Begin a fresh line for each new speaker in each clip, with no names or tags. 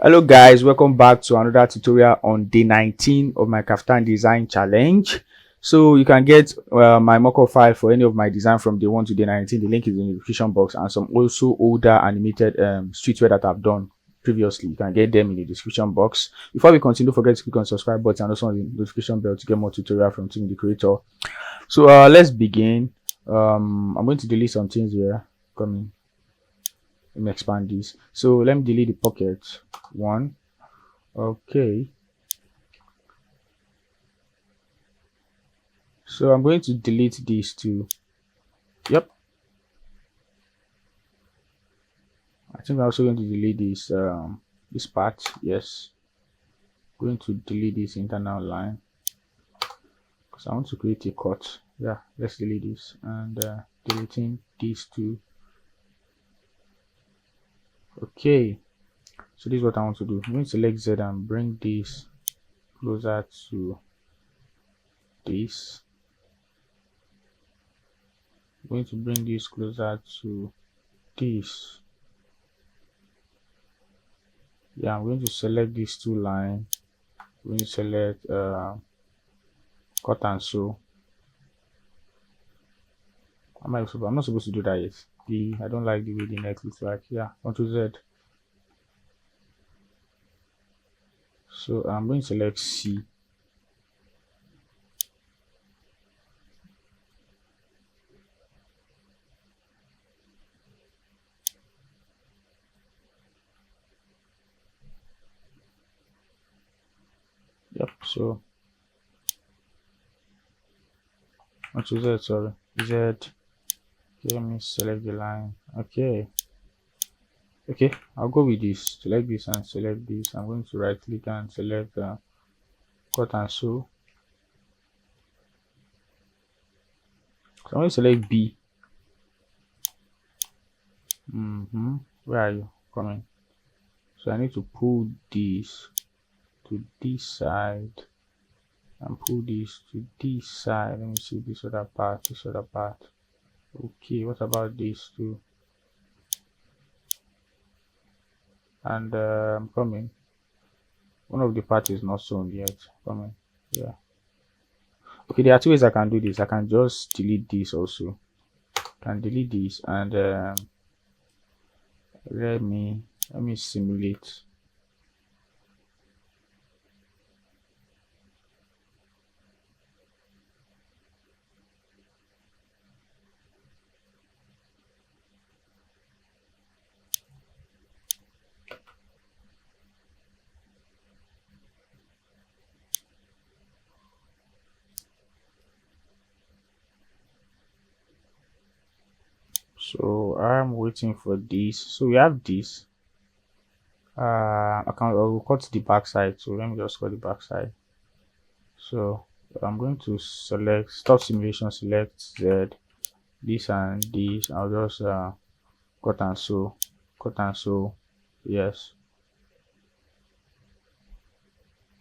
Hello guys, welcome back to another tutorial on day 19 of my Kaftan design challenge. So you can get my mockup file for any of my design from day 1 to day 19. The link is in the description box, and some also older animated streetwear that I've done previously. You can get them in the description box. Before we continue, don't forget to click on the subscribe button and also on the notification bell to get more tutorial from Team the Creator. So let's begin. I'm going to delete some things here. Coming. Let me expand this. So let me delete the pocket one. Okay, so I'm going to delete these two. Yep, I think I'm also going to delete this part. Yes, going to delete this internal line because I want to create a cut. Yeah, let's delete this and deleting these two. Okay, so this is what I want to do. I'm going to select Z and bring this closer to this. I'm going to bring this closer to this. Yeah, I'm going to select these two lines. I'm going to select cut and sew. I'm not supposed to do that yet. I don't like the way the neck looks like. Yeah, Ctrl Z. So I'm going to select C. Yep, so Ctrl Z, sorry. Z. Okay, let me select the line. Okay, I'll go with this. Select this and select this. I'm going to right click and select cut and sew. So I'm going to select B. Where are you coming? So I need to pull this to this side and pull this to this side. Let me see this other part. Okay, what about these two? And I'm coming. One of the parts is not sewn yet. Coming. Yeah. Okay, there are two ways I can do this. I can just delete this also. I can delete this and let me simulate. So I'm waiting for this. So we have this. I will cut the back side. So let me just cut the back side. So I'm going to select stop simulation, select Z, this and this. I'll just cut and sew. Yes.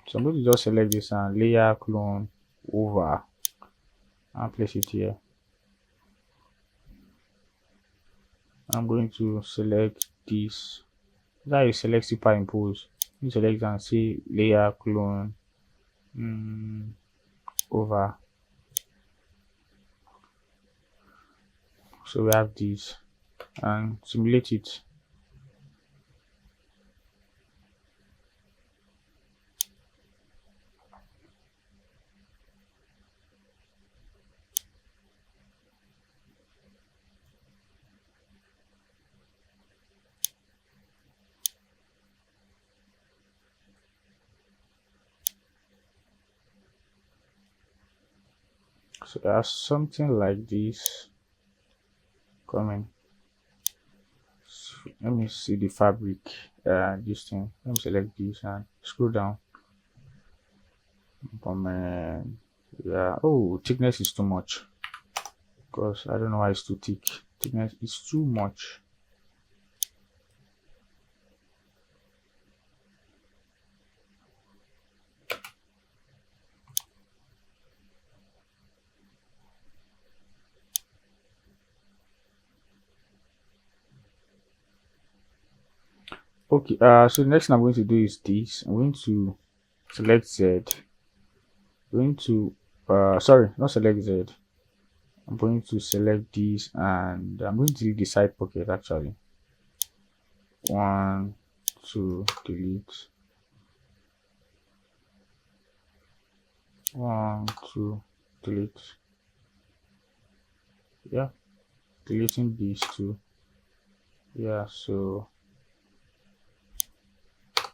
So I'm going to just select this and layer clone over and place it here. I'm going to select this. That is select superimpose. You select and say layer clone over. So we have this and simulate it. So there's something like this coming. So let me see the fabric. This thing. Let me select this and scroll down. Yeah. Oh, thickness is too much. Because I don't know why it's too thick. Thickness is too much. Okay, so the next thing I'm going to do is this. I'm going to select Z. I'm going to sorry, not select Z. I'm going to select this, and I'm going to delete the side pocket actually. 1, 2, delete. 1, 2, delete. Yeah, deleting these two. Yeah, so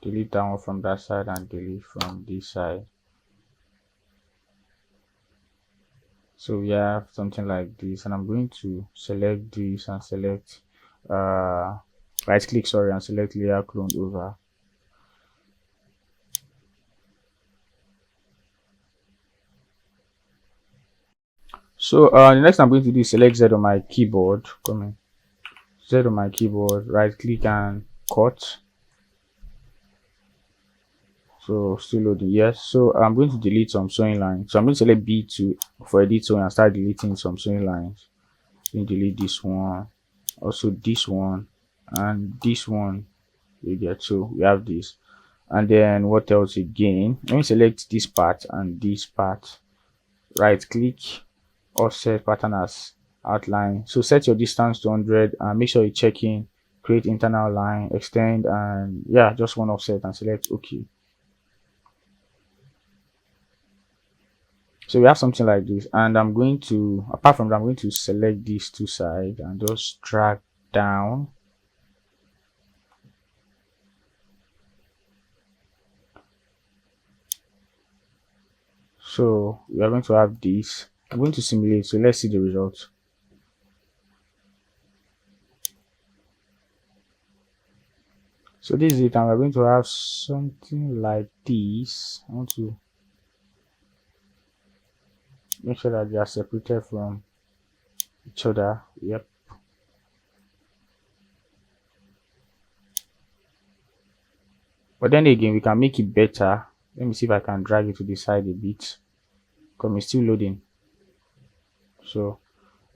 delete that one from that side and delete from this side. So we have something like this, and I'm going to select this and select right click, sorry, and select layer clone over. So the next I'm going to do is select Z on my keyboard. Come in. Z on my keyboard, right click and cut. So still loading, yes. So I'm going to delete some sewing lines. So I'm going to select B2 for edit sewing and start deleting some sewing lines. Then delete this one, also this one, and this one. You get, so we have this. And then what else again? Let me select this part and this part. Right click, offset pattern as outline. So set your distance to 100 and make sure you check in, create internal line, extend, and yeah, just one offset and select OK. So we have something like this, and I'm going to, apart from that, I'm going to select these two sides and just drag down. So we are going to have this. I'm going to simulate, so let's see the result. So this is it, and we're going to have something like this. I want to make sure that they are separated from each other. Yep. But then again, we can make it better. Let me see if I can drag it to the side a bit. Because it's still loading. So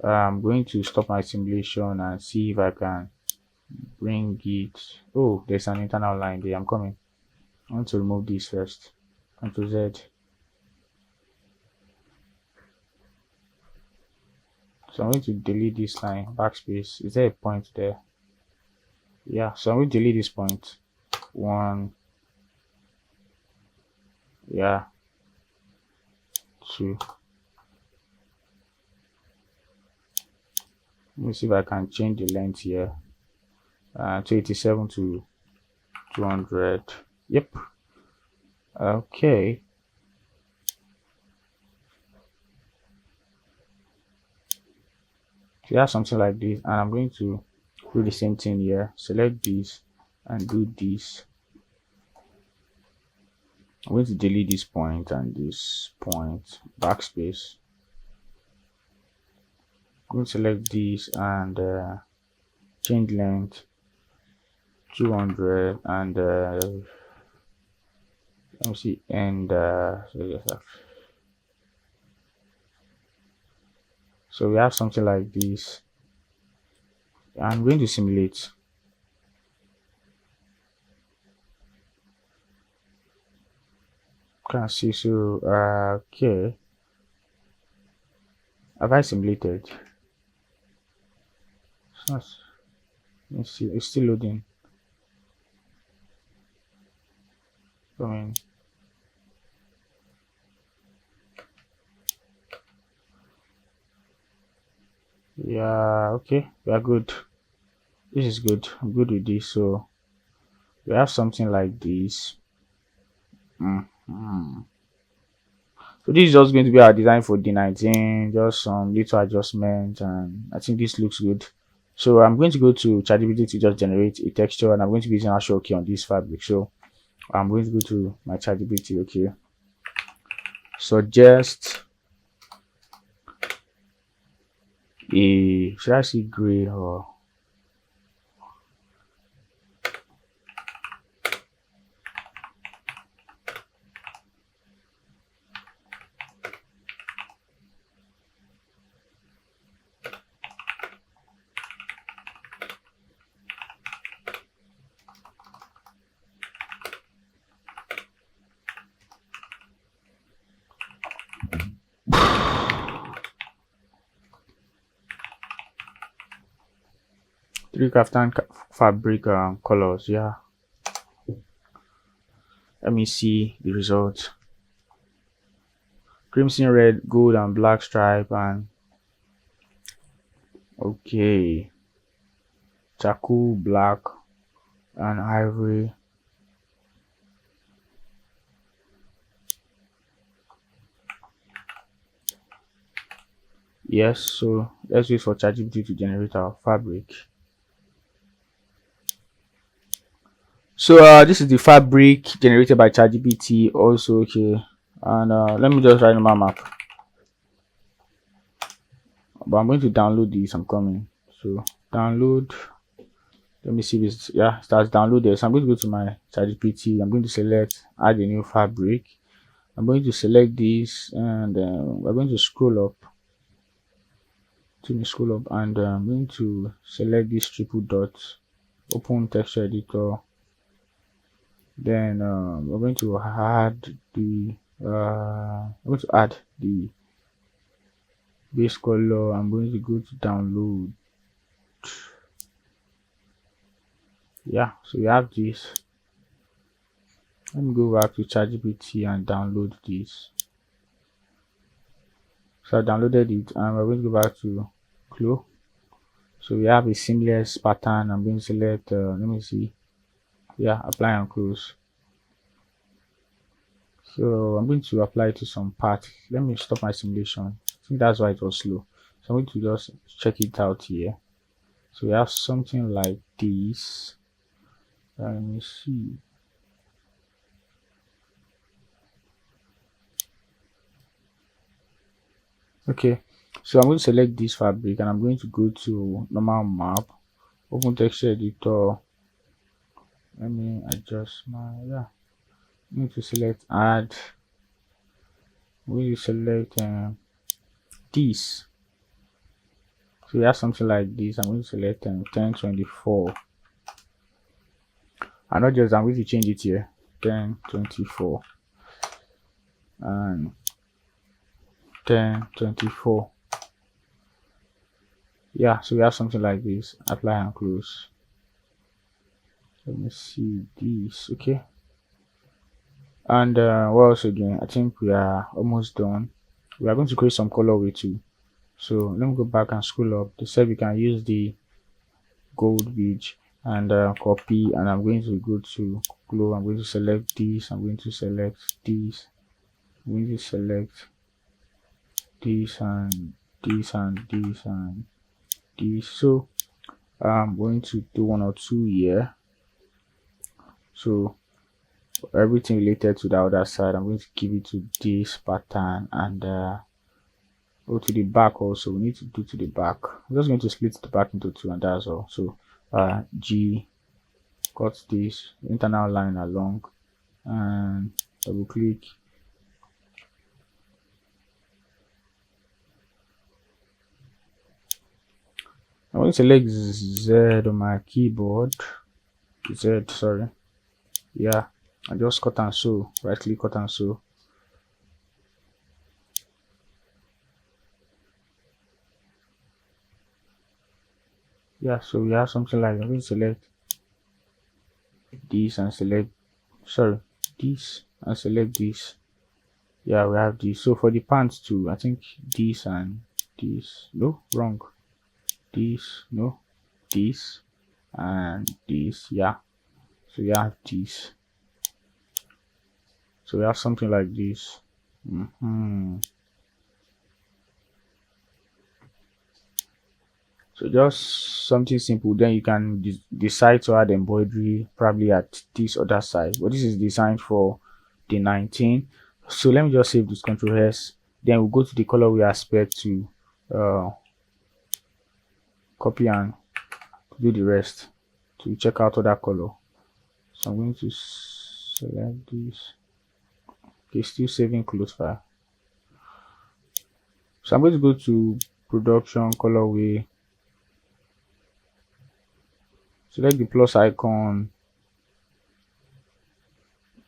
I'm going to stop my simulation and see if I can bring it. Oh, there's an internal line there. I'm coming. I want to remove this first. Ctrl Z. So I'm going to delete this line. Backspace. Is there a point there? Yeah. So I'm going to delete this point. 1. Yeah. 2. Let me see if I can change the length here. 287 to 200. Yep. Okay. So you have something like this, and I'm going to do the same thing here. Select this and do this. I'm going to delete this point and this point. Backspace. I'm going to select this and change length 200 and let me see, and so we have something like this. I'm going to simulate. Can see, so okay, have I simulated? Let's see, it's still loading. I mean, yeah, okay, we are good. This is good. I'm good with this. So we have something like this. So this is just going to be our design for D19, just some little adjustment, and I think this looks good. So I'm going to go to ChatGPT to just generate a texture, and I'm going to be using actual key on this fabric. So I'm going to go to my ChatGPT. Okay, suggest a, should I see gray or Three Kaftan fabric colors. Yeah, let me see the results. Crimson red, gold and black stripe, and okay, charcoal black and ivory. Yes, so let's wait for ChatGPT to generate our fabric. So this is the fabric generated by ChatGPT also. Okay, and let me just write my map, but I'm going to download this. I'm coming. So download, let me see this. Yeah, starts downloaded. So I'm going to go to my ChatGPT. I'm going to select add a new fabric. I'm going to select this, and we're going to scroll up. Scroll up, and I'm going to select this triple dot, open texture editor. Then we're going to add the base color. I'm going to go to download. Yeah, so we have this. Let me go back to ChatGPT and download this. So I downloaded it, and we're going to go back to Clo. So we have a seamless pattern. I'm going to select let me see. Yeah, apply and close. So I'm going to apply it to some part. Let me stop my simulation. I think that's why it was slow. So I'm going to just check it out here. So we have something like this. Let me see. Okay, so I'm going to select this fabric, and I'm going to go to normal map, open texture editor. Let me adjust my, yeah, I'm going to select add. I'm going to select this. So we have something like this. I'm going to select 1024. And not just, I'm going to change it here, 1024 and 1024. Yeah, so we have something like this. Apply and close. Let me see this. Okay, and what else again? I think we are almost done. We are going to create some colorway too. So let me go back and scroll up. They said we can use the gold beach and copy, and I'm going to go to Clo. I'm going to select this. I'm going to select this. I'm going to select this and this and this and this. So I'm going to do one or two here. So everything related to the other side, I'm going to give it to this pattern, and go to the back also. We need to do to the back. I'm just going to split the back into two, and that's all. So G, cut this internal line along, and double click. I'm going to select Z on my keyboard. Z, sorry. Yeah, and just cut and sew. Right click, cut and sew. Yeah, so we have something like, I'm going to select this and select, sorry, this and select this. Yeah, we have this. So for the pants too, I think this and this. No, wrong. This, no, this and this. Yeah, so we have this. So we have something like this. So just something simple. Then you can decide to add embroidery probably at this other side. But this is designed for the 19. So let me just save this, Ctrl S. Then we'll go to the colorway aspect to copy and do the rest to check out other color. So I'm going to select this. Okay, still saving close file. So I'm going to go to production colorway, select the plus icon,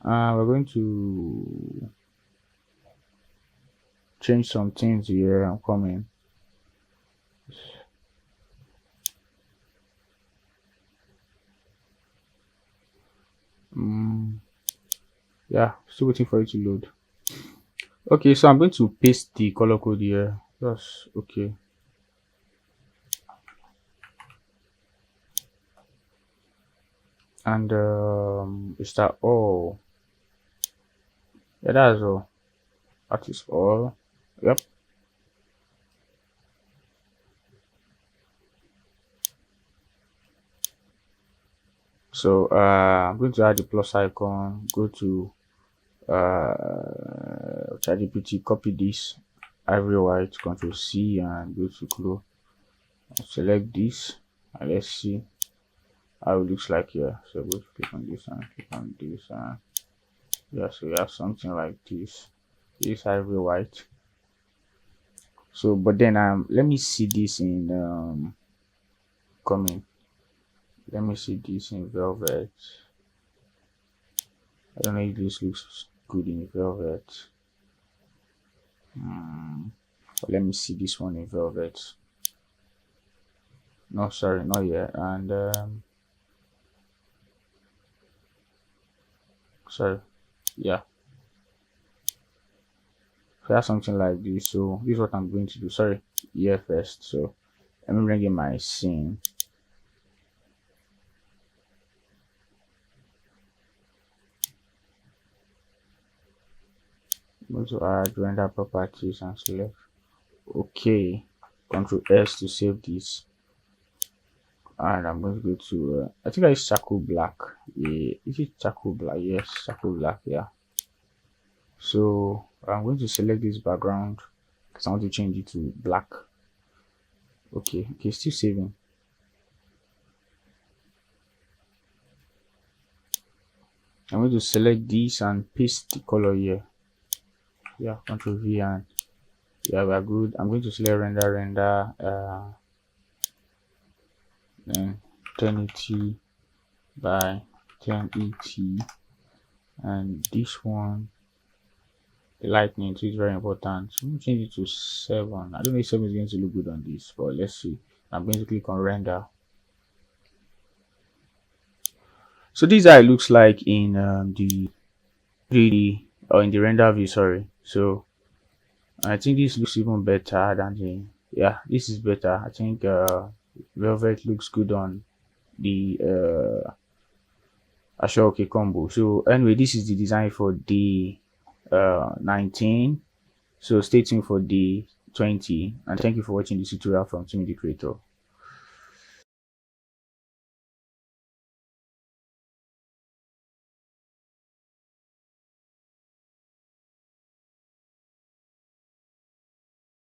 and we're going to change some things here. I'm coming. Yeah, still waiting for it to load. Okay, so I'm going to paste the color code here. That's okay. And is that all? Yeah, that's all. That is all. Yep. So I'm going to add the plus icon, go to ChatGPT, copy this ivory white, Control C, and go to Clo. Select this, and let's see how it looks like here. So go to click on this and click on this, and yeah, so we have something like this. This ivory white. So, but then let me see this in coming. Let me see this in velvet. I don't know if this looks good in velvet. Let me see this one in velvet. No, sorry, not yet. And sorry, yeah, so that's something like this. So this is what I'm going to do. Sorry, yeah, first. So let me bring in my scene. I'm going to add render properties and select. Okay, Control S to save this. And I'm going to go to I think it's charcoal black. Yeah, is it charcoal black? Yes, charcoal black. Yeah. So I'm going to select this background because I want to change it to black. Okay, still saving. I'm going to select this and paste the color here. Yeah, Control V, and yeah, we are good. I'm going to select render then 1080 by 1080, and this one, the lightning, so it's very important. So I'm going to change it to 7. I don't know if 7 is going to look good on this, but let's see. I'm going to click on render. So this is how it looks like in the 3D, or in the render view, sorry. So I think this looks even better than the, yeah, this is better. I think velvet looks good on the Ashoke combo. So anyway, this is the design for the 19. So stay tuned for the 20, and thank you for watching this tutorial from Clo3d Creator.